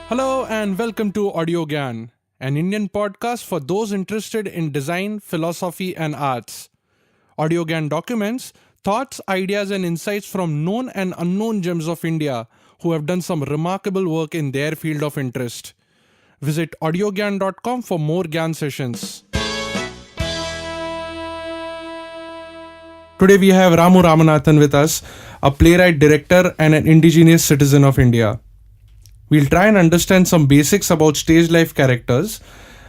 Hello and welcome to Audio Gyan, an Indian podcast for those interested in design, philosophy, and arts. Audio Gyan documents thoughts, ideas, and insights from known and unknown gems of India who have done some remarkable work in their field of interest. Visit audiogyan.com for more Gyan sessions. Today we have Ramu Ramanathan with us, a playwright, director, and an indigenous citizen of India. We'll try and understand some basics about stage life characters.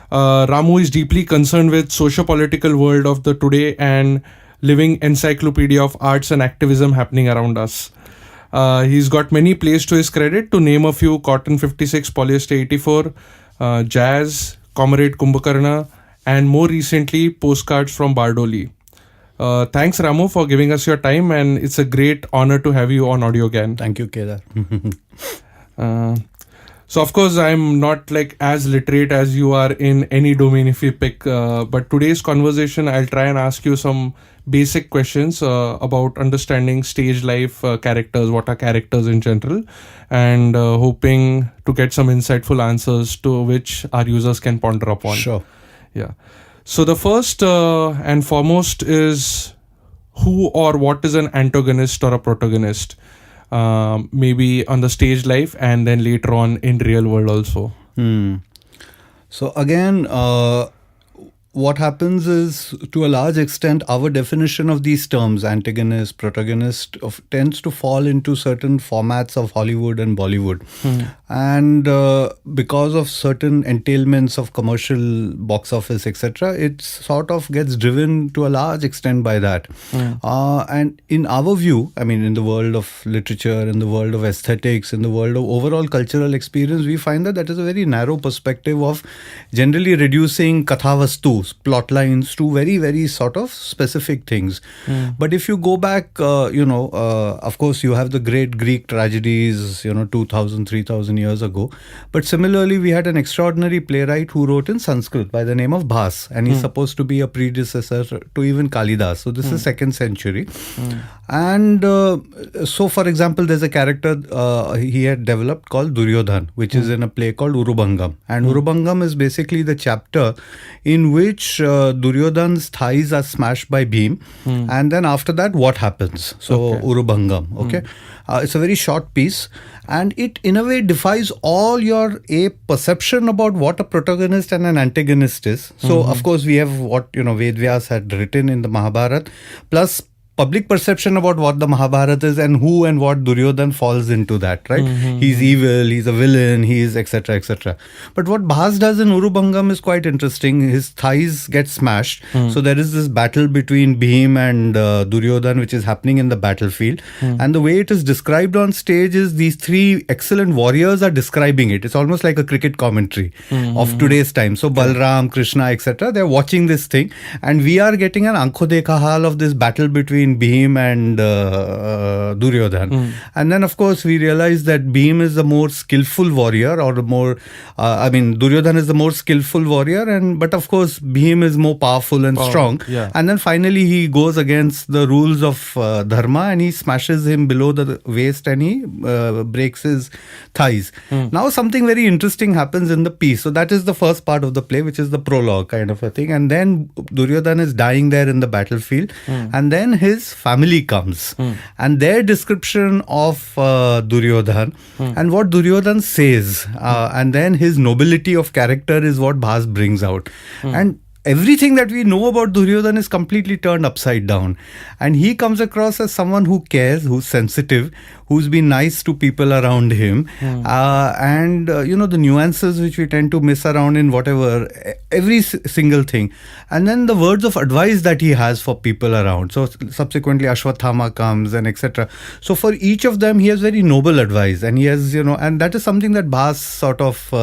Ramu is deeply concerned with socio-political world of the today and living encyclopedia of arts and activism happening around us. He's got many plays to his credit, to name a few: Cotton 56, Polyester 84, Jazz, Comrade Kumbhakarna, and more recently, Postcards from Bardoli. Thanks, Ramu, for giving us your time, and it's a great honor to have you on Audio Gyan. Thank you, Kedar. So, of course, I'm not like as literate as you are in any domain if you pick. But today's conversation, I'll try and ask you some basic questions about understanding stage life characters, what are characters in general, and hoping to get some insightful answers to which our users can ponder upon. Sure. Yeah. So the first and foremost is who or what is an antagonist or a protagonist? Maybe on the stage life and then later on in real world also. So again, what happens is, to a large extent, our definition of these terms, antagonist, protagonist, tends to fall into certain formats of Hollywood and Bollywood. And because of certain entailments of commercial box office, etc., it sort of gets driven to a large extent by that. And in our view, I mean, in the world of literature, in the world of aesthetics, in the world of overall cultural experience, we find that is a very narrow perspective of generally reducing kathavastu, plot lines, to very, very sort of specific things. But if you go back, of course, you have the great Greek tragedies, 2,000, 3,000 years ago. But similarly, we had an extraordinary playwright who wrote in Sanskrit by the name of Bhas, and he's supposed to be a predecessor to even Kalidas. So this is 2nd century. And so, for example, there's a character he had developed called Duryodhan, which is in a play called Urubangam. And Urubangam is basically the chapter in which Duryodhan's thighs are smashed by Bhim. And then after that, what happens? So, Urubangam, okay? It's a very short piece. And it, in a way, defies all your perception about what a protagonist and an antagonist is. So, of course, we have what, Vedvyas had written in the Mahabharata, plus public perception about what the Mahabharata is and who and what Duryodhan falls into that, right? He's evil, he's a villain, he's etc., etc. But what Bhas does in Urubangam is quite interesting. His thighs get smashed. So there is this battle between Bhim and Duryodhan, which is happening in the battlefield. And the way it is described on stage is these three excellent warriors are describing it. It's almost like a cricket commentary of today's time. So Balram, Krishna, etc., they're watching this thing. And we are getting an Aankho Dekha Hal of this battle between Bhim and Duryodhan. And then, of course, we realize that Bhim is the more skillful warrior, or the more, Duryodhan is the more skillful warrior, but of course, Bhim is more powerful and strong. Yeah. And then finally, he goes against the rules of Dharma and he smashes him below the waist and he breaks his thighs. Now, something very interesting happens in the piece. So that is the first part of the play, which is the prologue kind of a thing. And then Duryodhan is dying there in the battlefield. And then his family comes and their description of Duryodhan and what Duryodhan says and then his nobility of character is what Bhas brings out. And everything that we know about Duryodhan is completely turned upside down. And he comes across as someone who cares, who's sensitive, who's been nice to people around him. And, the nuances which we tend to miss around in whatever, every single thing. And then the words of advice that he has for people around. So subsequently Ashwathama comes and etc. So for each of them, he has very noble advice. And he has, and that is something that Bhas sort of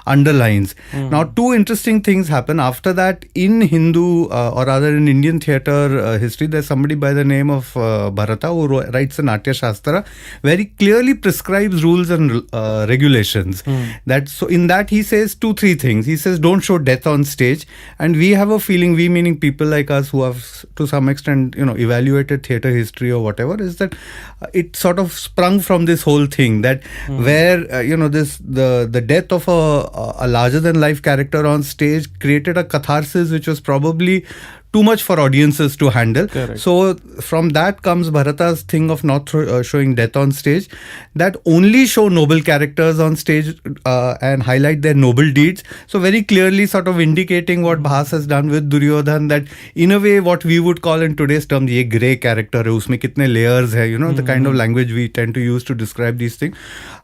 underlines. Now, two interesting things happen. After that, in Hindu or rather in Indian theatre history, there's somebody by the name of Bharata who writes a Natya Shastra, very clearly prescribes rules and regulations. That so in that he says 2-3 things. He says don't show death on stage, and we have a feeling, we meaning people like us who have to some extent evaluated theatre history or whatever, is that it sort of sprung from this whole thing that where the death of a larger than life character on stage created a catharsis which was probably too much for audiences to handle. Correct. So from that comes Bharata's thing of not showing death on stage, that only show noble characters on stage and highlight their noble deeds. So very clearly sort of indicating what Bhas has done with Duryodhan, that in a way what we would call in today's terms ye grey character hai, usme kitne layers hai, the kind of language we tend to use to describe these things.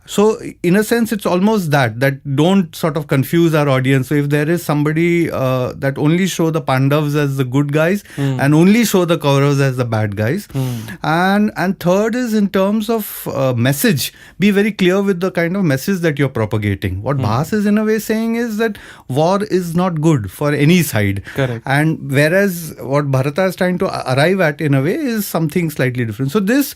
So in a sense it's almost that don't sort of confuse our audience. So if there is somebody that only show the Pandavas as the good guys and only show the Kauravas as the bad guys, and third is in terms of message, be very clear with the kind of message that you're propagating. What Bhas is in a way saying is that war is not good for any side. Correct. And whereas what Bharata is trying to arrive at in a way is something slightly different. So this,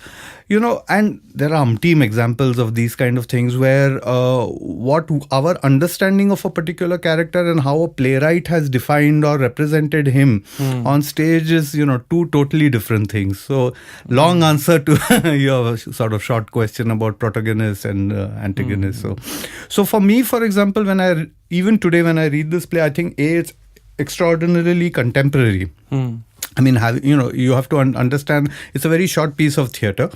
and there are umpteen examples of these kind of things where what our understanding of a particular character and how a playwright has defined or represented him on stage is, two totally different things. So long answer to your sort of short question about protagonist and antagonist. So for me, for example, even today when I read this play, I think it's extraordinarily contemporary. I mean, you have to understand it's a very short piece of theatre,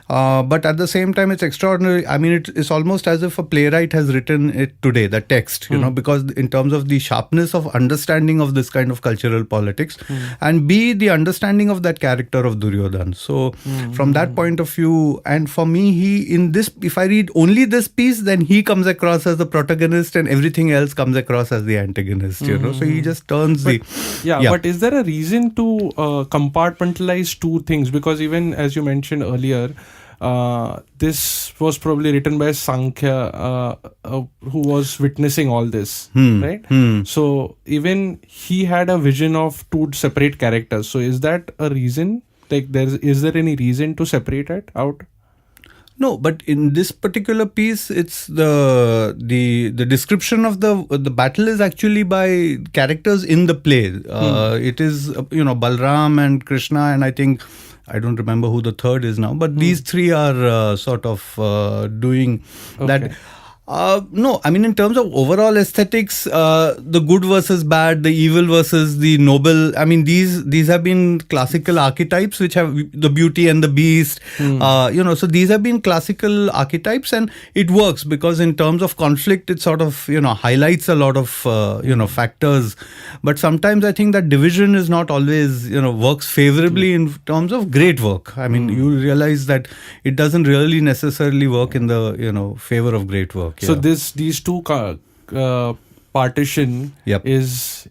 but at the same time it's extraordinary. I mean, it's almost as if a playwright has written it today, the text, because in terms of the sharpness of understanding of this kind of cultural politics, and B, the understanding of that character of Duryodhan. So from that point of view, and for me, if I read only this piece, then he comes across as the protagonist and everything else comes across as the antagonist, so he just turns but is there a reason to compartmentalize two things? Because even as you mentioned earlier, this was probably written by Sankhya, who was witnessing all this, right? So even he had a vision of two separate characters. So is that a reason? Like, is there any reason to separate it out? No, but in this particular piece, it's the description of the battle is actually by characters in the play. It is Balram and Krishna, and I think I don't remember who the third is now, but these three are sort of doing that. No, I mean in terms of overall aesthetics, the good versus bad, the evil versus the noble. I mean these have been classical archetypes which have the beauty and the beast. So these have been classical archetypes, and it works because in terms of conflict, it sort of highlights a lot of factors. But sometimes I think that division is not always works favorably in terms of great work. I mean you realize that it doesn't really necessarily work in the favor of great work. So these two partition is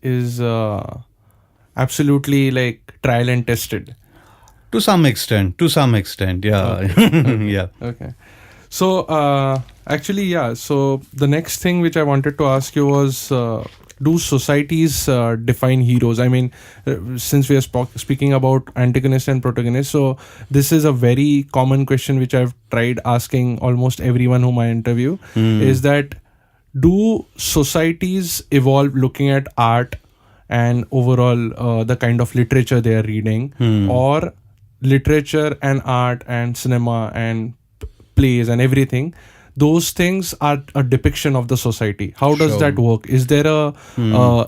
absolutely like trial and tested. To some extent, yeah. Okay. Yeah. Okay. So actually, so the next thing which I wanted to ask you was, do societies define heroes? I mean, since we are speaking about antagonist and protagonist, so this is a very common question which I've tried asking almost everyone whom I interview, is that do societies evolve looking at art and overall the kind of literature they are reading, or literature and art and cinema and plays and everything, those things are a depiction of the society? How does that work? Is there a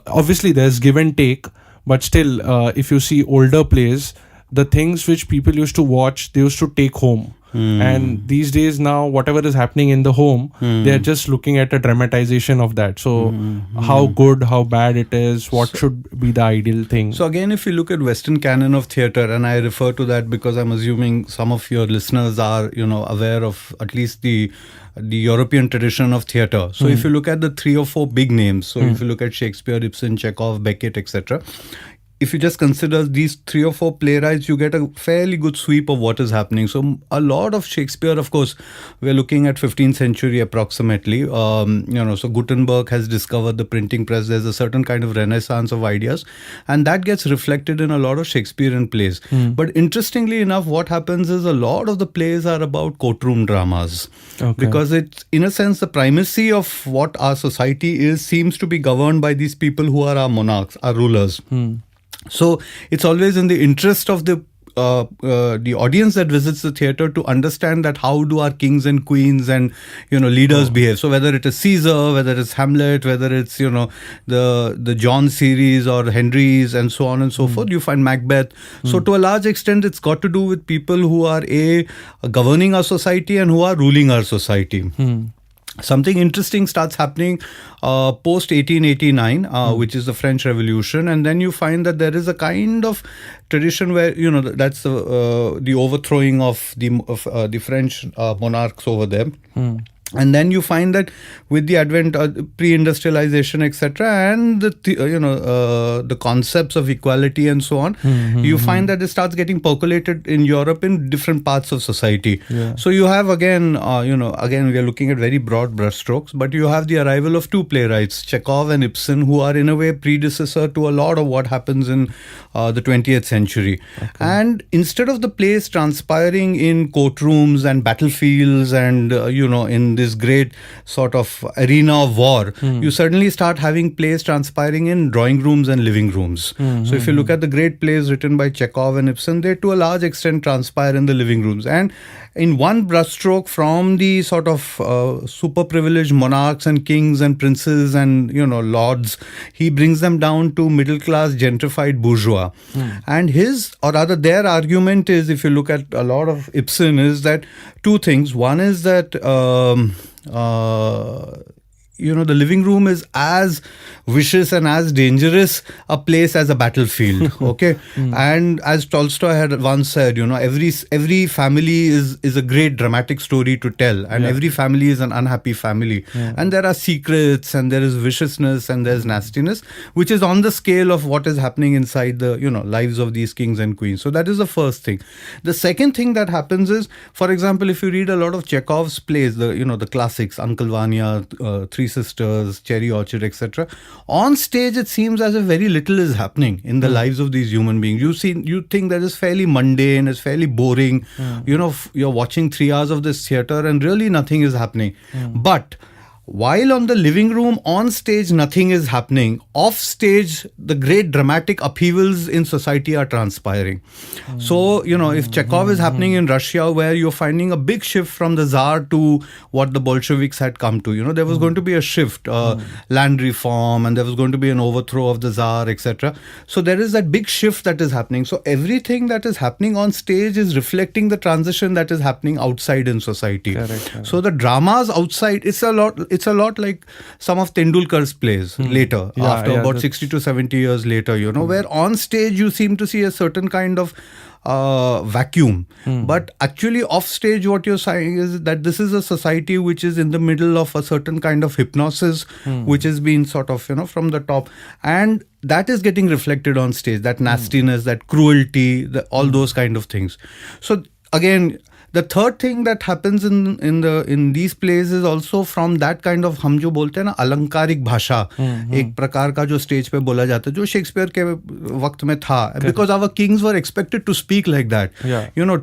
obviously there's give and take, but still if you see older plays, the things which people used to watch, they used to take home. And these days now, whatever is happening in the home, they're just looking at a dramatization of that. So how good, how bad it is, what should be the ideal thing? So again, if you look at Western canon of theatre, and I refer to that because I'm assuming some of your listeners are aware of at least the European tradition of theatre. So if you look at the 3 or 4 big names, so if you look at Shakespeare, Ibsen, Chekhov, Beckett, etc., if you just consider these 3 or 4 playwrights, you get a fairly good sweep of what is happening. So a lot of Shakespeare, of course, we're looking at 15th century approximately. So Gutenberg has discovered the printing press. There's a certain kind of renaissance of ideas, and that gets reflected in a lot of Shakespearean plays. But interestingly enough, what happens is a lot of the plays are about courtroom dramas. Okay. Because it's, in a sense, the primacy of what our society is seems to be governed by these people who are our monarchs, our rulers. So it's always in the interest of the audience that visits the theatre to understand that how do our kings and queens and leaders behave. So whether it is Caesar, whether it's Hamlet, whether it's the John series or Henry's and so on and so forth, you find Macbeth. So to a large extent, it's got to do with people who are governing our society and who are ruling our society. Something interesting starts happening post 1889, which is the French Revolution, and then you find that there is a kind of tradition where that's the overthrowing of the French monarchs over there. And then you find that with the advent of pre-industrialization, etc., and the concepts of equality and so on, you find that it starts getting percolated in Europe in different parts of society. Yeah. So you have again we are looking at very broad brushstrokes, but you have the arrival of 2 playwrights, Chekhov and Ibsen, who are in a way predecessor to a lot of what happens in the 20th century. Okay. And instead of the plays transpiring in courtrooms and battlefields and in this great sort of arena of war, you suddenly start having plays transpiring in drawing rooms and living rooms. So if you look at the great plays written by Chekhov and Ibsen, they to a large extent transpire in the living rooms. And in one brushstroke, from the sort of super privileged monarchs and kings and princes and lords, he brings them down to middle class gentrified bourgeois. And their argument is, if you look at a lot of Ibsen, is that 2 things. One is that the living room is as vicious and as dangerous a place as a battlefield. Okay. And as Tolstoy had once said, every family is a great dramatic story to tell, and every family is an unhappy family. And there are secrets, and there is viciousness, and there's nastiness, which is on the scale of what is happening inside the lives of these kings and queens. So that is the first thing. The second thing that happens is, for example, if you read a lot of Chekhov's plays, the classics, Uncle Vanya, Three Sisters, Cherry Orchard, etc., on stage it seems as if very little is happening in the lives of these human beings. You think that is fairly mundane, it's fairly boring. You're watching 3 hours of this theatre and really nothing is happening. But while on the living room, on stage, nothing is happening. Off stage, the great dramatic upheavals in society are transpiring. So, if Chekhov is happening in Russia, where you're finding a big shift from the Tsar to what the Bolsheviks had come to, there was going to be a shift, land reform, and there was going to be an overthrow of the Tsar, etc. So there is that big shift that is happening. So everything that is happening on stage is reflecting the transition that is happening outside in society. Correct. So the dramas outside, it's a lot like some of Tendulkar's plays later, after about 60 to 70 years later, where on stage you seem to see a certain kind of vacuum. But actually off stage, what you're saying is that this is a society which is in the middle of a certain kind of hypnosis, which has been sort of, from the top. And that is getting reflected on stage, that nastiness, that cruelty, all those kind of things. So again, the third thing that happens in these plays is also from that kind of, हम जो बोलते हैं ना अलंकारिक भाषा, एक प्रकार का जो स्टेज पे बोला जाता है, जो शेक्सपियर के वक्त में था, because our kings were expected to speak like that.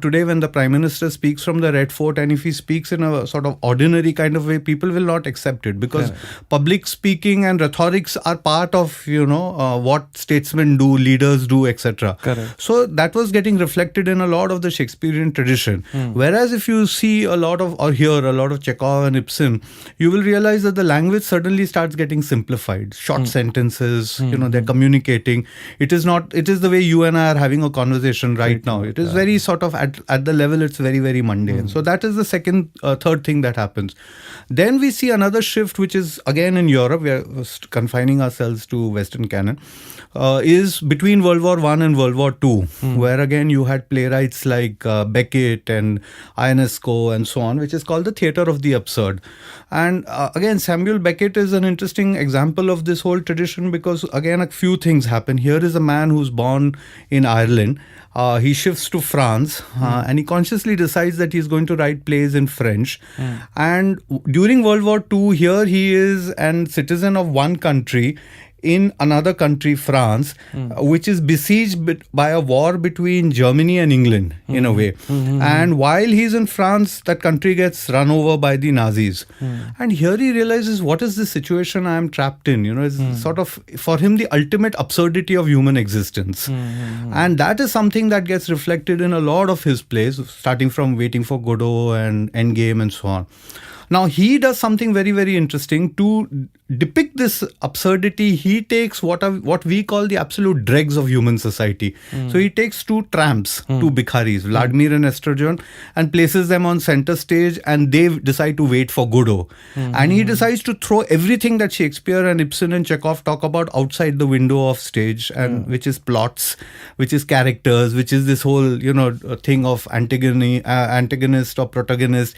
Today when the prime minister speaks from the Red Fort, and if he speaks in a sort of ordinary kind of way, people will not accept it, because public speaking and rhetorics are part of what statesmen do, leaders do, etc. So that was getting reflected in a lot of the Shakespearean tradition. Whereas if you see a lot of, or hear a lot of Chekhov and Ibsen, you will realize that the language suddenly starts getting simplified. Short sentences, they're communicating. It is the way you and I are having a conversation right now. It is very sort of at the level, it's very, very mundane. So that is the third thing that happens. Then we see another shift, which is again in Europe, we are confining ourselves to Western canon, is between World War I and World War II, where again you had playwrights like Beckett and Ionesco and so on, which is called the theatre of the absurd. And again, Samuel Beckett is an interesting example of this whole tradition because, again, a few things happen. Here is a man who's born in Ireland. He shifts to France and he consciously decides that he's going to write plays in French. And during World War II, here he is a citizen of one country in another country, France, which is besieged by a war between Germany and England, in a way. And while he's in France, that country gets run over by the Nazis. And here he realizes, what is this situation I am trapped in? It's sort of, for him, the ultimate absurdity of human existence. And that is something that gets reflected in a lot of his plays, starting from Waiting for Godot and Endgame and so on. Now, he does something very, very interesting. To depict this absurdity, he takes what we call the absolute dregs of human society. So he takes two tramps, two Bikharis, Vladimir and Estrogen, and places them on center stage, and they decide to wait for Godot. And he decides to throw everything that Shakespeare and Ibsen and Chekhov talk about outside the window of stage, and which is plots, which is characters, which is this whole, thing of antagonist or protagonist.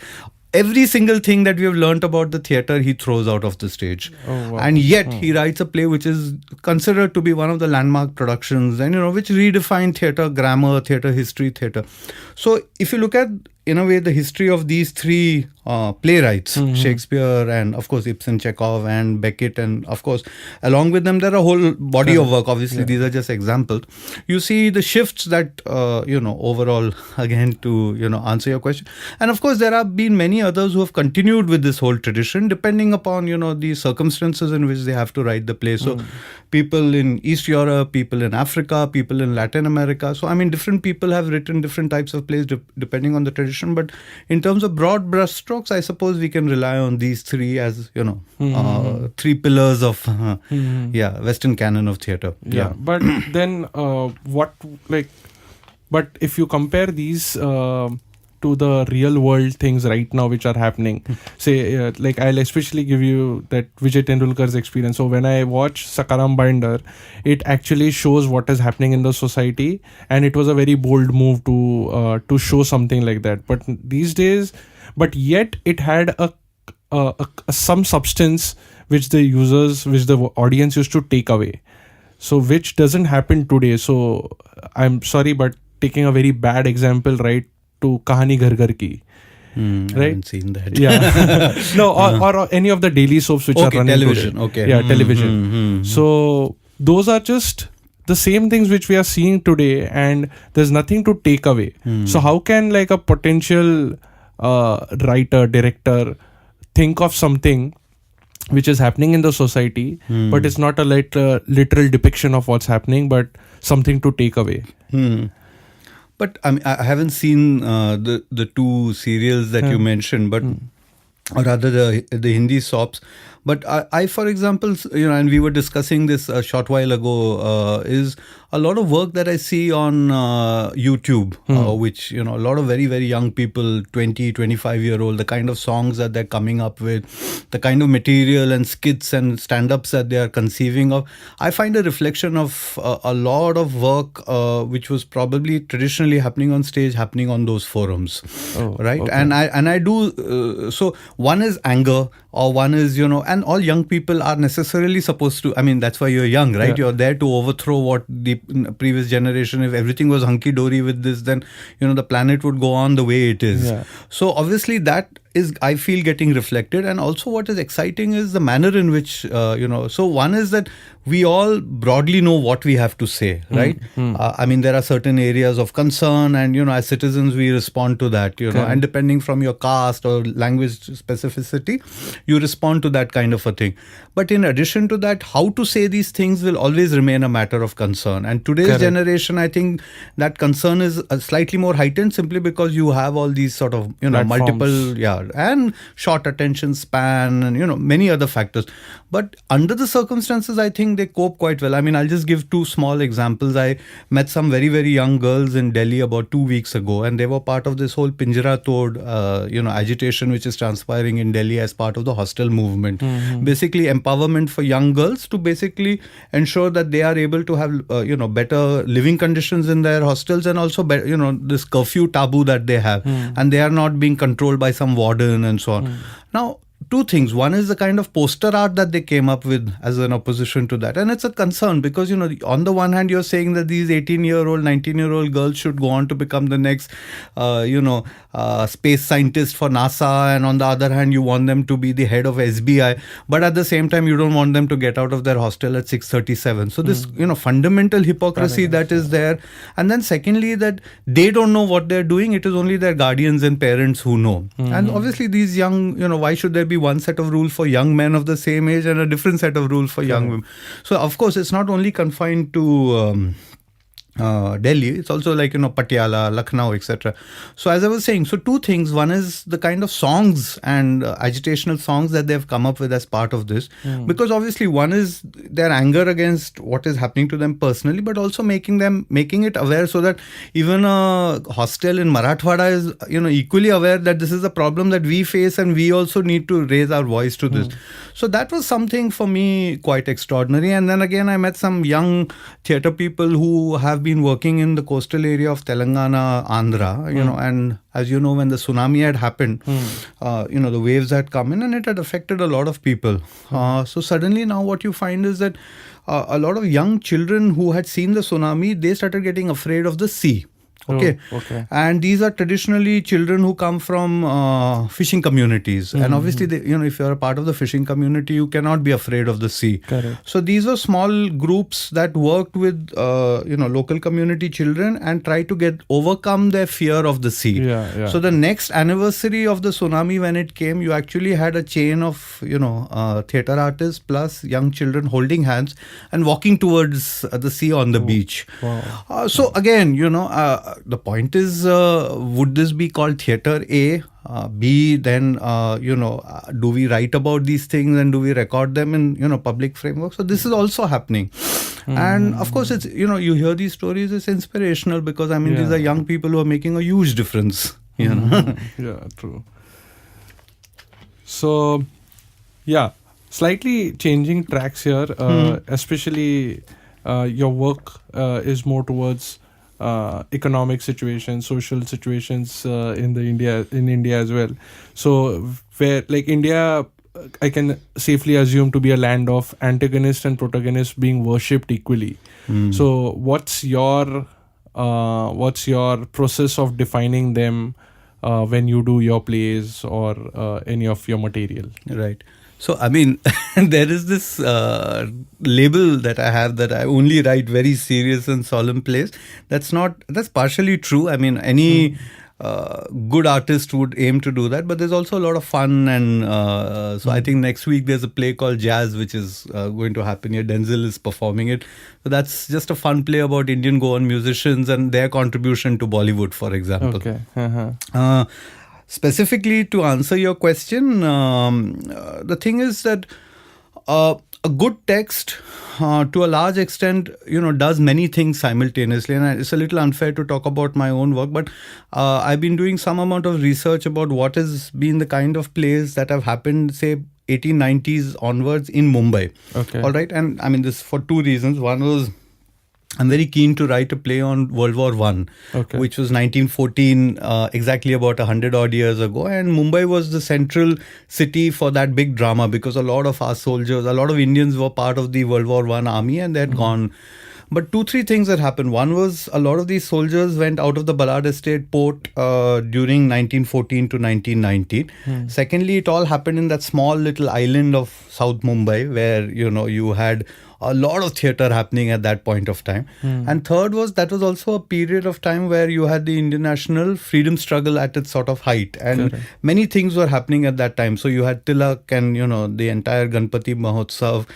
Every single thing that we have learnt about the theatre, he throws out of the stage. Oh, wow. And yet he writes a play which is considered to be one of the landmark productions, and which redefined theatre grammar, theatre history, theatre. So if you look at, in a way, the history of these three playwrights, Shakespeare and of course Ibsen, Chekhov and Beckett, and of course along with them there are a whole body of work. Obviously these are just examples. You see the shifts that overall, again, to answer your question. And of course there have been many others who have continued with this whole tradition, depending upon the circumstances in which they have to write the play. So people in East Europe, people in Africa, people in Latin America. So different people have written different types of plays depending on the tradition. But in terms of broad brushstrokes, I suppose we can rely on these three as three pillars of Western canon of theatre. But then but if you compare these to the real world things right now which are happening, say I'll especially give you that Vijay Tendulkar's experience. So when I watch Sakaram Binder, it actually shows what is happening in the society, and it was a very bold move to show something like that. But these days, but yet it had some substance which the audience used to take away. So which doesn't happen today. So I'm sorry, but taking a very bad example, right, to Kahani Ghar Ghar Ki. Right? I haven't seen that. Yeah. No, or any of the daily soaps which are running television. today. Okay. Yeah, television. So those are just the same things which we are seeing today, and there's nothing to take away. So how can a potential writer, director think of something which is happening in the society, but it's not a literal depiction of what's happening, but something to take away? But I haven't seen the two serials that you mentioned, but or rather the Hindi soaps. But I, for example, and we were discussing this a short while ago, is a lot of work that I see on YouTube, which, a lot of very, very young people, 20, 25-year-old, the kind of songs that they're coming up with, the kind of material and skits and stand-ups that they are conceiving of. I find a reflection of a lot of work which was probably traditionally happening on stage, happening on those forums, right? Okay. And I do, so one is anger, or one is, and all young people are necessarily supposed to, that's why you're young, right? Yeah. You're there to overthrow what the previous generation, if everything was hunky-dory with this, then, the planet would go on the way it is. Yeah. So obviously that is, I feel, getting reflected. And also what is exciting is the manner in which, so one is that we all broadly know what we have to say, right? There are certain areas of concern, and, as citizens, we respond to that, and depending from your caste or language specificity, you respond to that kind of a thing. But in addition to that, how to say these things will always remain a matter of concern. And today's generation, I think that concern is slightly more heightened, simply because you have all these sort of, multiple hard, and short attention span, and many other factors. But under the circumstances, I think they cope quite well. I mean, I'll just give two small examples. I met some very, very young girls in Delhi about 2 weeks ago, and they were part of this whole Pinjara Tod, agitation which is transpiring in Delhi as part of the hostel movement. Basically, empowerment for young girls to basically ensure that they are able to have, better living conditions in their hostels, and also, this curfew taboo that they have, and they are not being controlled by some warden and so on. Now, two things. One is the kind of poster art that they came up with as an opposition to that. And it's a concern because, on the one hand, you're saying that these 18-year-old, 19-year-old girls should go on to become the next, space scientist for NASA. And on the other hand, you want them to be the head of SBI. But at the same time, you don't want them to get out of their hostel at 6:37. So this, fundamental hypocrisy that is there. And then secondly, that they don't know what they're doing. It is only their guardians and parents who know. And obviously these young, why should there be one set of rules for young men of the same age and a different set of rules for young women? So of course it's not only confined to Delhi, it's also like Patiala, Lucknow, etc. So as I was saying, so two things. One is the kind of songs and agitational songs that they've come up with as part of this, because obviously one is their anger against what is happening to them personally, but also making it aware so that even a hostel in Marathwada is equally aware that this is a problem that we face and we also need to raise our voice to this. So that was something for me quite extraordinary. And then again, I met some young theatre people who have been working in the coastal area of Telangana, Andhra, and as you know, when the tsunami had happened, the waves had come in and it had affected a lot of people. So suddenly now what you find is that a lot of young children who had seen the tsunami, they started getting afraid of the sea. Okay. And these are traditionally children who come from fishing communities. And obviously, if you're a part of the fishing community, you cannot be afraid of the sea. Correct. So these were small groups that worked with, local community children and tried to overcome their fear of the sea. Yeah. So the next anniversary of the tsunami, when it came, you actually had a chain of, theatre artists plus young children holding hands and walking towards the sea on the beach. Wow. So again, the point is, would this be called theatre A? B, then, do we write about these things and do we record them in, public framework? So this is also happening. And of course, it's, you hear these stories, it's inspirational because, these are young people who are making a huge difference, Yeah, true. So, slightly changing tracks here, especially your work is more towards economic situations, social situations in India as well. So where like India, I can safely assume to be a land of antagonist and protagonist being worshipped equally. So what's your process of defining them when you do your plays or any of your material? Right. So, there is this label that I have that I only write very serious and solemn plays. That's partially true. Any good artist would aim to do that, but there's also a lot of fun. And so I think next week there's a play called Jazz, which is going to happen here. Denzel is performing it. So that's just a fun play about Indian Goan musicians and their contribution to Bollywood, for example. Okay. Specifically to answer your question, the thing is that a good text, to a large extent, does many things simultaneously. And it's a little unfair to talk about my own work, but I've been doing some amount of research about what has been the kind of plays that have happened, say, 1890s onwards in Mumbai. Okay. All right. And this for two reasons. One was, I'm very keen to write a play on World War I, which was 1914, exactly about 100 odd years ago. And Mumbai was the central city for that big drama because a lot of our soldiers, a lot of Indians were part of the World War I army and they had gone. But 2-3 things that happened. One was a lot of these soldiers went out of the Ballard Estate port during 1914 to 1919. Secondly, it all happened in that small little island of South Mumbai where, you had a lot of theatre happening at that point of time. And third was, that was also a period of time where you had the Indian national freedom struggle at its sort of height, and many things were happening at that time. So you had Tilak and the entire Ganpati Mahotsav,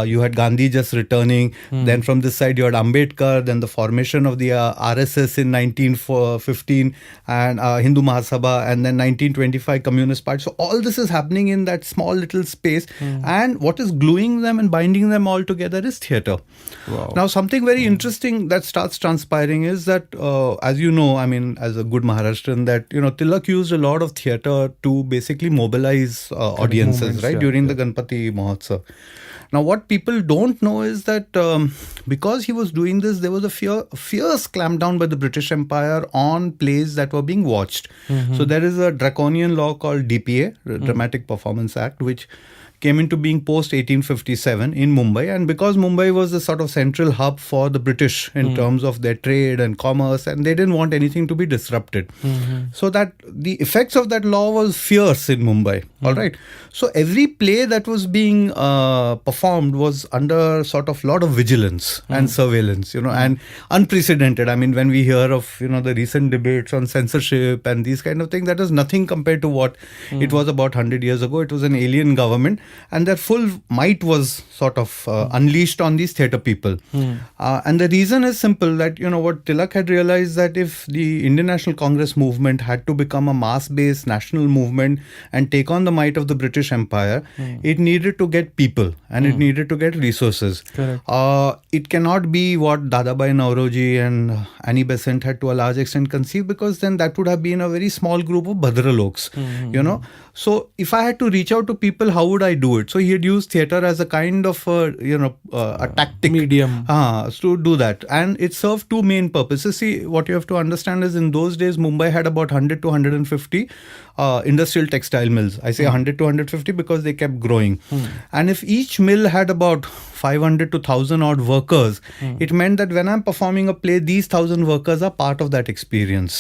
you had Gandhi just returning, then from this side you had Ambedkar, then the formation of the RSS in 1915 and Hindu Mahasabha, and then 1925 Communist Party. So all this is happening in that small little space, and what is gluing them and binding them all together is theatre. Wow. Now something very interesting that starts transpiring is that, as you know, I mean, as a good Maharashtrian, that Tilak used a lot of theatre to basically mobilize audiences, right, during the Ganpati Mahotsav. Now, what people don't know is that because he was doing this, there was a fierce clampdown by the British Empire on plays that were being watched. So there is a draconian law called DPA, Dramatic Performance Act, which came into being post 1857 in Mumbai, and because Mumbai was the sort of central hub for the British in terms of their trade and commerce, and they didn't want anything to be disrupted. So that the effects of that law was fierce in Mumbai. All right. So every play that was being performed was under sort of lot of vigilance and surveillance, and unprecedented. I mean, when we hear of the recent debates on censorship and these kind of things, that is nothing compared to what it was about 100 years ago. It was an alien government, and their full might was sort of unleashed on these theatre people. And the reason is simple, that what Tilak had realized, that if the Indian National Congress movement had to become a mass-based national movement and take on the might of the British Empire, it needed to get people and it needed to get resources. It cannot be what Dadabhai Nauroji and Annie Besant had to a large extent conceived, because then that would have been a very small group of Bhadraloks, So if I had to reach out to people, how would I do it? So he had used theatre as a kind of a tactic medium to do that, and it served two main purposes. See, what you have to understand is, in those days Mumbai had about 100 to 150 industrial textile mills. I say 100 to 150 because they kept growing, and if each mill had about 500 to 1,000 odd workers, it meant that when I'm performing a play, these 1,000 workers are part of that experience.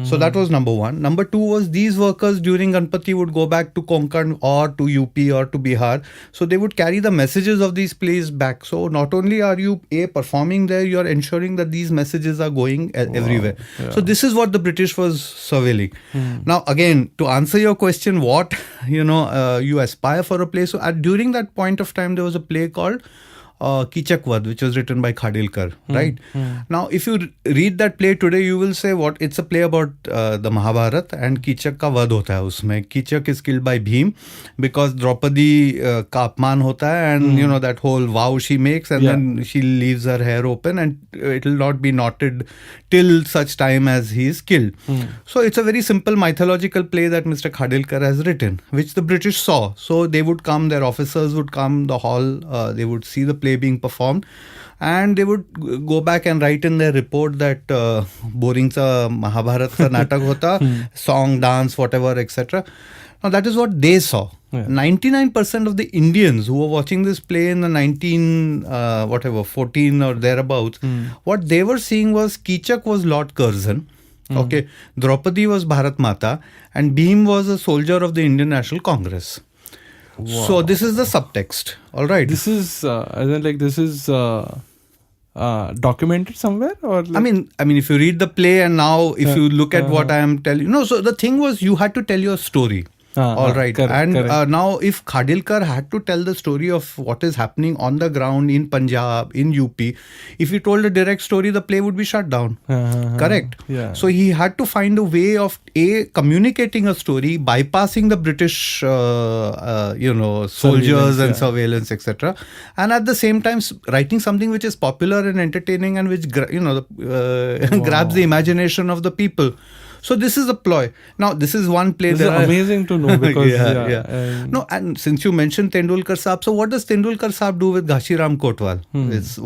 So that was number one. Number two was, these workers during Ganpati would go back to Konkan or to UP or to Bihar. So they would carry the messages of these plays back. So not only are you performing there, you are ensuring that these messages are going everywhere. So this is what the British was surveilling. Now again, to answer your question, what you aspire for a play. So during that point of time, there was a play called Kichak Vad, which was written by Khadilkar, right? Now, if you read that play today, you will say, what? It's a play about the Mahabharata, and Kichak ka vad hota hai usme. Kichak is killed by Bhim because Draupadi ka apman hota hai, and that whole vow she makes, and then she leaves her hair open, and it will not be knotted till such time as he is killed. So it's a very simple mythological play that Mr. Khadilkar has written, which the British saw. So they would come, their officers would come, the hall, they would see the play being performed, and they would go back and write in their report that boring sa Mahabharat sa natak hota, song, dance, whatever, etc. Now that is what they saw. 99% of the Indians who were watching this play in the 14 or thereabouts, what they were seeing was, Kichak was Lord Curzon, okay, Draupadi was Bharat Mata, and Bhim was a soldier of the Indian National Congress. Wow. So this is the subtext. All right. This is documented somewhere, or I mean, if you read the play, and now if you look at what I am telling you, so the thing was, you had to tell your story. All right. Correct. Now, if Khadilkar had to tell the story of what is happening on the ground in Punjab, in UP, if he told a direct story, the play would be shut down. Correct. Yeah. So he had to find a way of communicating a story, bypassing the British, soldiers and surveillance, etc., and at the same time writing something which is popular and entertaining, and which grabs the imagination of the people. So this is a ploy. Now, this is one play. This is amazing to know, because no, and since you mentioned Tendulkar Saab, so what does Tendulkar Saab do with Ghanshiram Kotwal?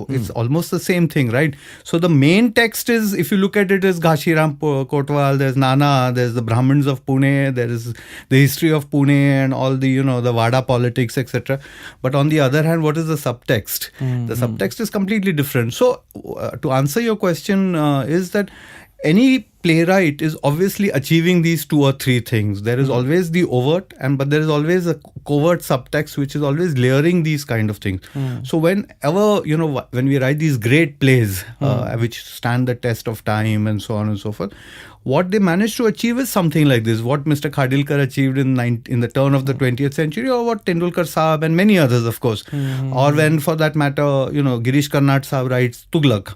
It's almost the same thing, right? So the main text is, if you look at it, is Ghanshiram Kotwal, there's Nana, there's the Brahmins of Pune, there is the history of Pune and all the, the Vada politics, etc. But on the other hand, what is the subtext? The subtext is completely different. So to answer your question is that any playwright is obviously achieving these two or three things. There is always the overt, but there is always a covert subtext which is always layering these kind of things. So whenever, when we write these great plays which stand the test of time and so on and so forth, what they managed to achieve is something like this. What Mr. Khadilkar achieved in the turn of the 20th century, or what Tendulkar Saab and many others, of course. Or when, for that matter, Girish Karnad Saab writes Tughlaq.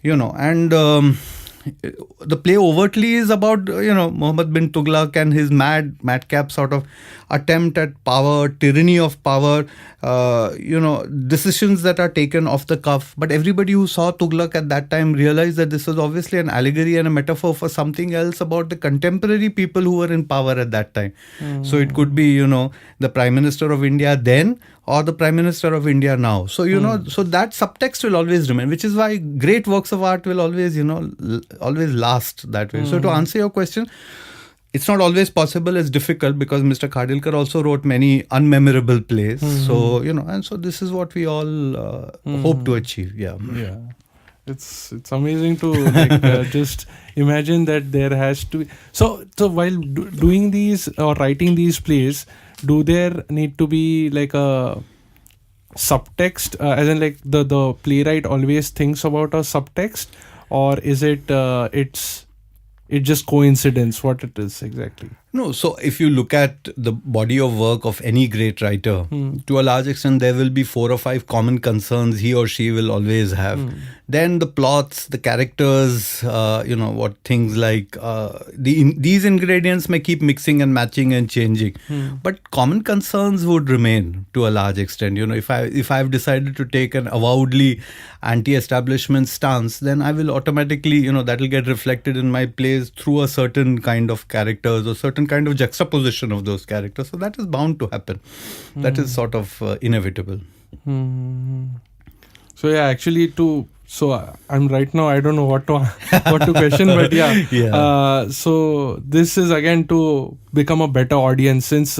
And the play overtly is about Muhammad bin Tughlaq and his madcap sort of attempt at power, tyranny of power, decisions that are taken off the cuff. But everybody who saw Tughlaq at that time realized that this was obviously an allegory and a metaphor for something else about the contemporary people who were in power at that time. So it could be the Prime Minister of India then, or the Prime Minister of India now. So, so that subtext will always remain, which is why great works of art will always, always last that way. So to answer your question, it's not always possible, it's difficult, because Mr. Khadilkar also wrote many unmemorable plays. So, and so this is what we all hope to achieve. Yeah. It's amazing to just imagine that there has to be. So while doing these or writing these plays, do there need to be like a subtext, as in like the playwright always thinks about a subtext, or is it it's just coincidence what it is exactly? No, so if you look at the body of work of any great writer, to a large extent there will be 4 or 5 common concerns he or she will always have. Then the plots, the characters, what things like these ingredients may keep mixing and matching and changing, but common concerns would remain to a large extent. If I've decided to take an avowedly anti-establishment stance, then I will automatically, that will get reflected in my plays through a certain kind of characters or certain kind of juxtaposition of those characters. So that is bound to happen. That is sort of inevitable. So yeah, actually I'm right now, I don't know what to question, but so this is again to become a better audience, since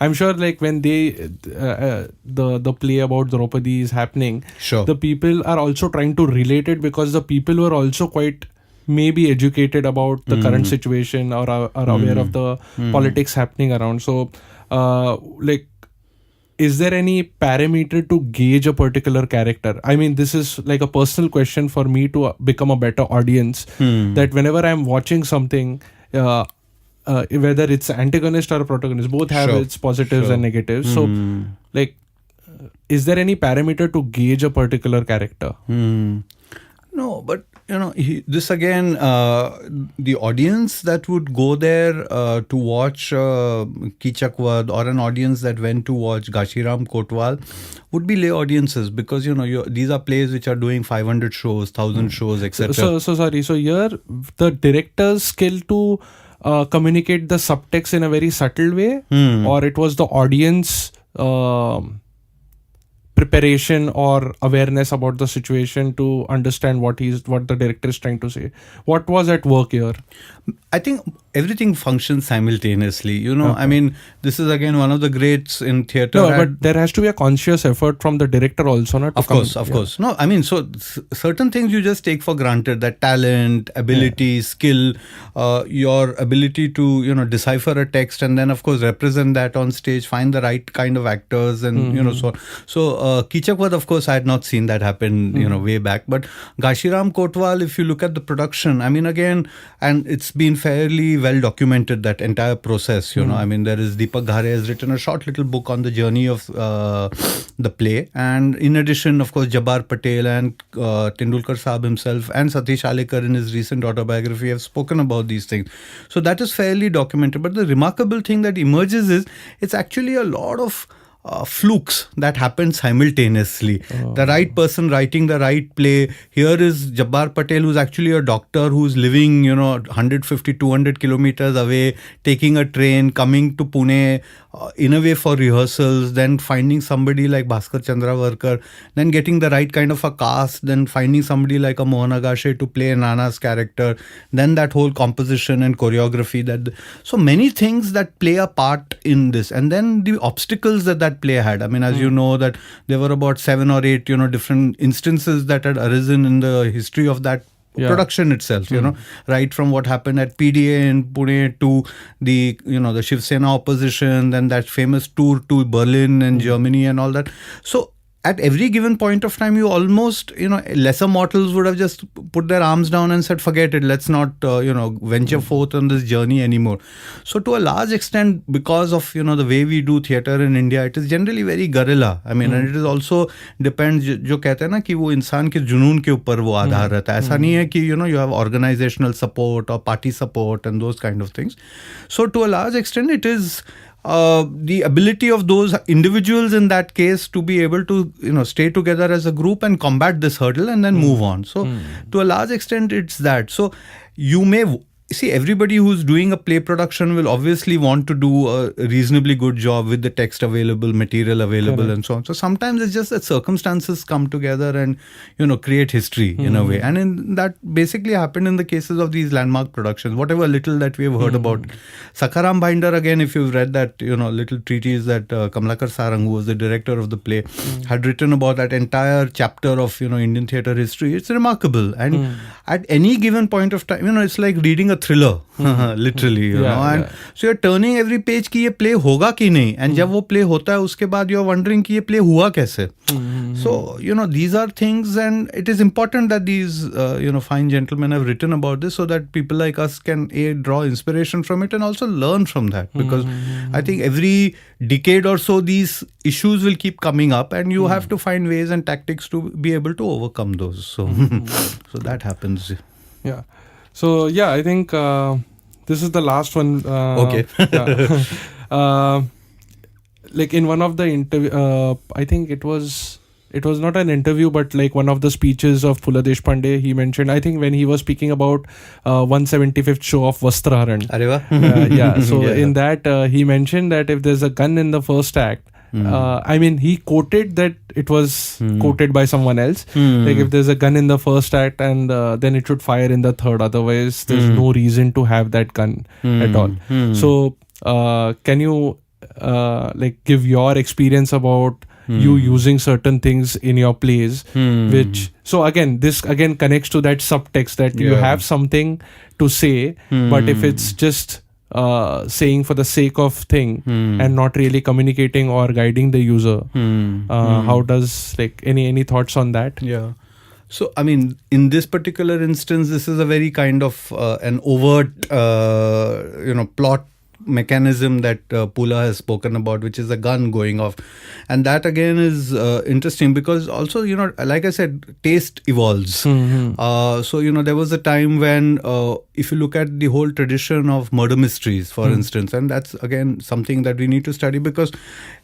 I'm sure like when they the play about Draupadi is happening, the people are also trying to relate it, because the people were also quite maybe educated about the current situation, or are aware of the politics happening around. So is there any parameter to gauge a particular character? I mean, this is like a personal question for me to become a better audience, that whenever I'm watching something, whether it's antagonist or protagonist, both have its positives and negatives. So is there any parameter to gauge a particular character? No, but this again, the audience that would go there to watch Kichak-Vad, or an audience that went to watch Gashiram Kotwal, would be lay audiences, because these are plays which are doing 500 shows, 1,000 shows, etc. So sorry. So here the director's skill to communicate the subtext in a very subtle way, or it was the audience preparation or awareness about the situation to understand what the director is trying to say? What was at work here? I think everything functions simultaneously. I mean, this is again one of the greats in theatre. No, but there has to be a conscious effort from the director also, not? Of course. No, I mean, so certain things you just take for granted, that talent, ability, skill, your ability to, decipher a text and then, of course, represent that on stage, find the right kind of actors and, so on. So, Kichak-Vad, of course, I had not seen that happen, way back. But Gashiram Kotwal, if you look at the production, I mean, again, and it's been fairly well documented, that entire process, I mean, there is Deepak Ghare has written a short little book on the journey of the play. And in addition, of course, Jabbar Patel and Tendulkar Saab himself and Satish Alekar in his recent autobiography have spoken about these things. So that is fairly documented. But the remarkable thing that emerges is it's actually a lot of flukes that happen simultaneously. The right person writing the right play. Here is Jabbar Patel, who's actually a doctor who's living, 150, 200 kilometers away, taking a train, coming to Pune in a way for rehearsals, then finding somebody like Bhaskar Chandravarkar, then getting the right kind of a cast, then finding somebody like a Mohan Agashe to play Nana's character, then that whole composition and choreography. So many things that play a part in this. And then the obstacles that play had. I mean, as you know, that there were about 7 or 8, different instances that had arisen in the history of that production itself, right from what happened at PDA in Pune to the, the Shiv Sena opposition, then that famous tour to Berlin and Germany and all that. So at every given point of time, you almost, lesser mortals would have just put their arms down and said, forget it, let's not, venture forth on this journey anymore. So to a large extent, because of, the way we do theatre in India, it is generally very guerrilla. I mean, and it is also depends, जो कहते हैं ना कि वो इंसान के जुनून के ऊपर वो आधार रहता है. ऐसा नहीं है कि, you have organizational support or party support and those kind of things. So to a large extent, it is the ability of those individuals in that case to be able to stay together as a group and combat this hurdle and then move on. So to a large extent it's that. So you may see, everybody who's doing a play production will obviously want to do a reasonably good job with the text available, material available, and so on. So sometimes it's just that circumstances come together and, create history in a way. And that basically happened in the cases of these landmark productions, whatever little that we have heard about. Sakaram Binder, again, if you've read that, little treatise that Kamalakar Sarang, who was the director of the play, had written about that entire chapter of, Indian theatre history, it's remarkable. And at any given point of time, it's like reading a thriller, literally, and so you're turning every page कि ये play होगा कि नहीं, and जब वो play होता है उसके बाद you're wondering कि ये play हुआ कैसे. So these are things, and it is important that these fine gentlemen have written about this so that people like us can draw inspiration from it and also learn from that, because I think every decade or so these issues will keep coming up and you have to find ways and tactics to be able to overcome those. So so that happens. Yeah. So yeah, I think this is the last one. Okay. Like in one of the interview, I think it was not an interview, but like one of the speeches of Phula Deshpande, he mentioned, I think when he was speaking about 175th show of Vastraharan. So in that he mentioned that if there's a gun in the first act, I mean, he quoted that it was quoted by someone else. Like if there's a gun in the first act and then it should fire in the third. Otherwise, there's no reason to have that gun at all. So can you like give your experience about you using certain things in your plays, which, so again, this again connects to that subtext that you have something to say, but if it's just saying for the sake of thing and not really communicating or guiding the user, how does, like, any thoughts on that? Yeah. So, I mean, in this particular instance, this is a very kind of an overt, plot mechanism that Pula has spoken about, which is a gun going off. And that again is interesting because also, like I said, taste evolves. So, there was a time when if you look at the whole tradition of murder mysteries, for instance, and that's again something that we need to study because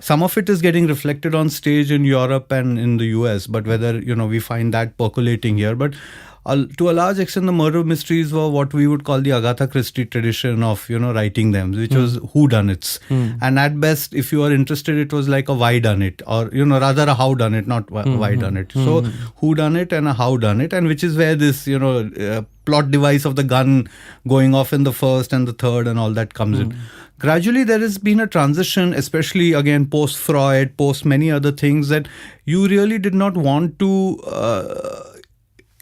some of it is getting reflected on stage in Europe and in the US, but whether, we find that percolating here. But to a large extent, the murder mysteries were what we would call the Agatha Christie tradition of, writing them, which was whodunits. And at best, if you are interested, it was like a why-done-it, or, rather a how-done-it, not why-done-it. So, whodunit and a how-done-it, and which is where this, plot device of the gun going off in the first and the third and all that comes in. Gradually, there has been a transition, especially again post-Freud, post many other things, that you really did not want to...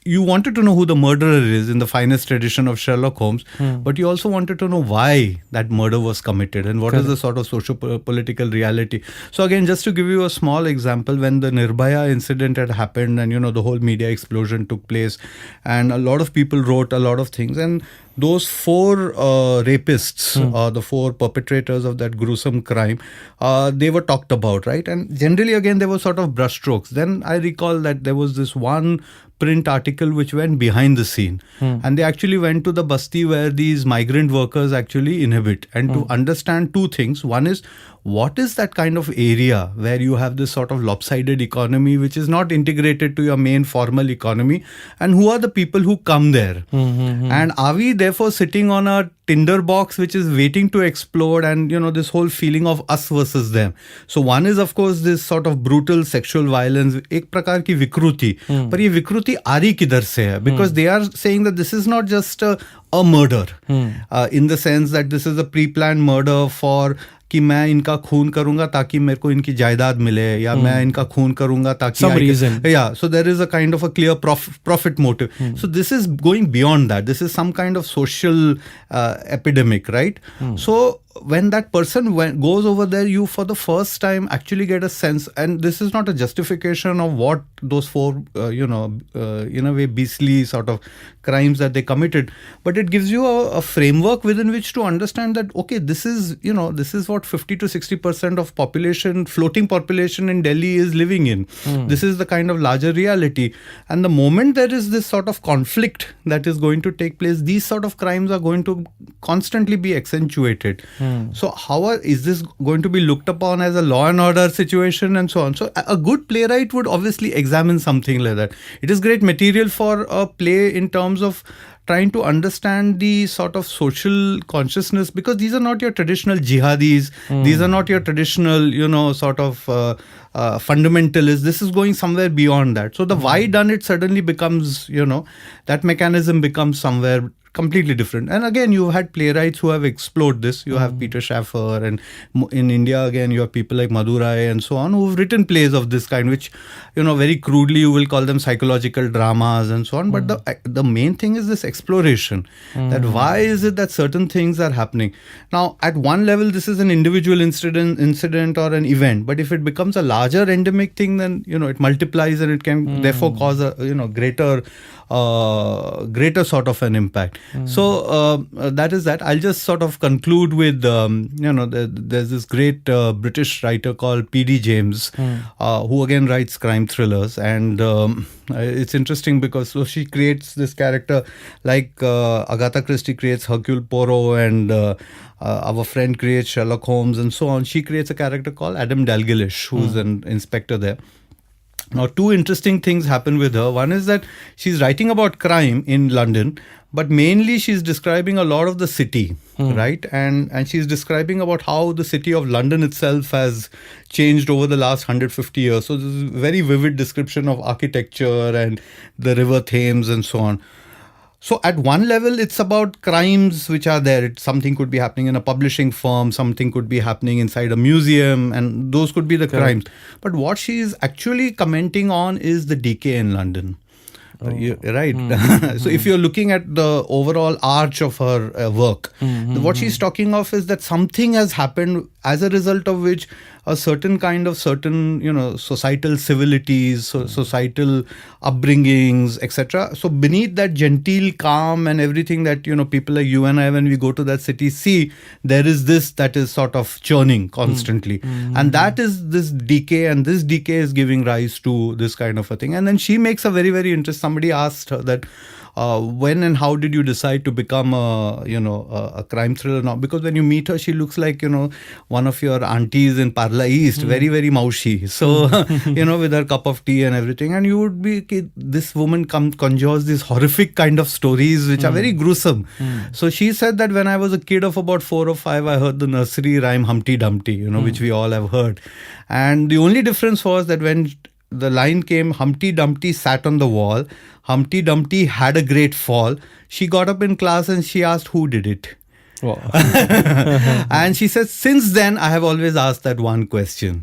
you wanted to know who the murderer is in the finest tradition of Sherlock Holmes, but you also wanted to know why that murder was committed and what is the sort of socio-political reality. So again, just to give you a small example, when the Nirbhaya incident had happened and, the whole media explosion took place and a lot of people wrote a lot of things, and those four rapists, the four perpetrators of that gruesome crime, they were talked about, right? And generally, again, they were sort of brushstrokes. Then I recall that there was this one print article which went behind the scene, and they actually went to the basti where these migrant workers actually inhabit, and to understand two things. One is, what is that kind of area where you have this sort of lopsided economy which is not integrated to your main formal economy, and who are the people who come there? And are we therefore sitting on a tinderbox which is waiting to explode, and this whole feeling of us versus them. So one is of course this sort of brutal sexual violence, एक प्रकार की विकृति. पर ये विकृति आ रही किधर से है? Because they are saying that this is not just a murder, in the sense that this is a pre-planned murder for कि मैं इनका खून करूंगा ताकि मेरे को इनकी जायदाद मिले, या मैं इनका खून करूंगा ताकि some reason. Yeah, so there is a kind of a clear profit motive. So this is going beyond that. This is some kind of social epidemic, right? So when that person goes over there, you for the first time actually get a sense, and this is not a justification of what those four, in a way, beastly sort of crimes that they committed, but it gives you a framework within which to understand that, okay, this is what 50 to 60% of floating population in Delhi is living in. This is the kind of larger reality. And the moment there is this sort of conflict that is going to take place, these sort of crimes are going to constantly be accentuated. So how is this going to be looked upon as a law and order situation and so on? So a good playwright would obviously examine something like that. It is great material for a play in terms of trying to understand the sort of social consciousness, because these are not your traditional jihadis, these are not your traditional, sort of fundamentalists. This is going somewhere beyond that. So the why done it suddenly becomes, that mechanism becomes somewhere completely different. And again, you've had playwrights who have explored this. You have Peter Schaffer, and in India, again, you have people like Madurai and so on, who've written plays of this kind, which, very crudely you will call them psychological dramas and so on. But the main thing is this exploration, that why is it that certain things are happening? Now, at one level, this is an individual incident or an event. But if it becomes a larger endemic thing, then, it multiplies, and it can therefore cause a, greater sort of an impact. So that is that. I'll just sort of conclude with, there's this great British writer called P.D. James, who again writes crime thrillers. And it's interesting because she creates this character like Agatha Christie creates Hercule Poirot, and our friend creates Sherlock Holmes and so on. She creates a character called Adam Dalglish, who's an inspector there. Now, two interesting things happen with her. One is that she's writing about crime in London, but mainly she's describing a lot of the city, right? And she's describing about how the city of London itself has changed over the last 150 years. So this is a very vivid description of architecture and the River Thames and so on. So at one level, it's about crimes which are there. Something could be happening in a publishing firm, something could be happening inside a museum, and those could be the crimes. But what she is actually commenting on is the decay in London. Right. So if you're looking at the overall arch of her work, what she's talking of is that something has happened as a result of which a certain kind of societal civilities, societal upbringings, etc. So beneath that genteel calm and everything that, people like you and I, when we go to that city, see, there is this that is sort of churning constantly. And that is this decay, and this decay is giving rise to this kind of a thing. And then she makes a very, very interesting, somebody asked her that, when and how did you decide to become a crime thriller now? Because when you meet her, she looks like, one of your aunties in Parla East, very, very mousy. So, with her cup of tea and everything. And you would be, this woman conjures these horrific kind of stories, which are very gruesome. So she said that when I was a kid of about 4 or 5, I heard the nursery rhyme Humpty Dumpty, which we all have heard. And the only difference was that when the line came, Humpty Dumpty sat on the wall, Humpty Dumpty had a great fall. She got up in class and she asked, who did it? Wow. And she says, since then, I have always asked that one question,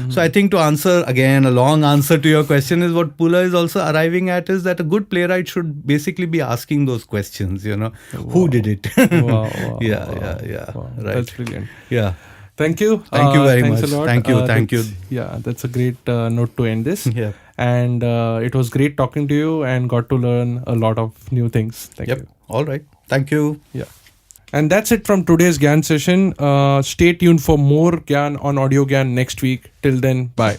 So I think to answer, again, a long answer to your question is what Pula is also arriving at is that a good playwright should basically be asking those questions, Who did it? Wow. Yeah. Wow. Right. That's brilliant. Yeah. Thank you. Thank you very thanks much. A lot. Thank you. Yeah, that's a great note to end this. Yeah. And it was great talking to you and got to learn a lot of new things. Thank you. All right. Thank you. Yeah. And that's it from today's Gyan session. Stay tuned for more Gyan on Audio Gyan next week. Till then, bye.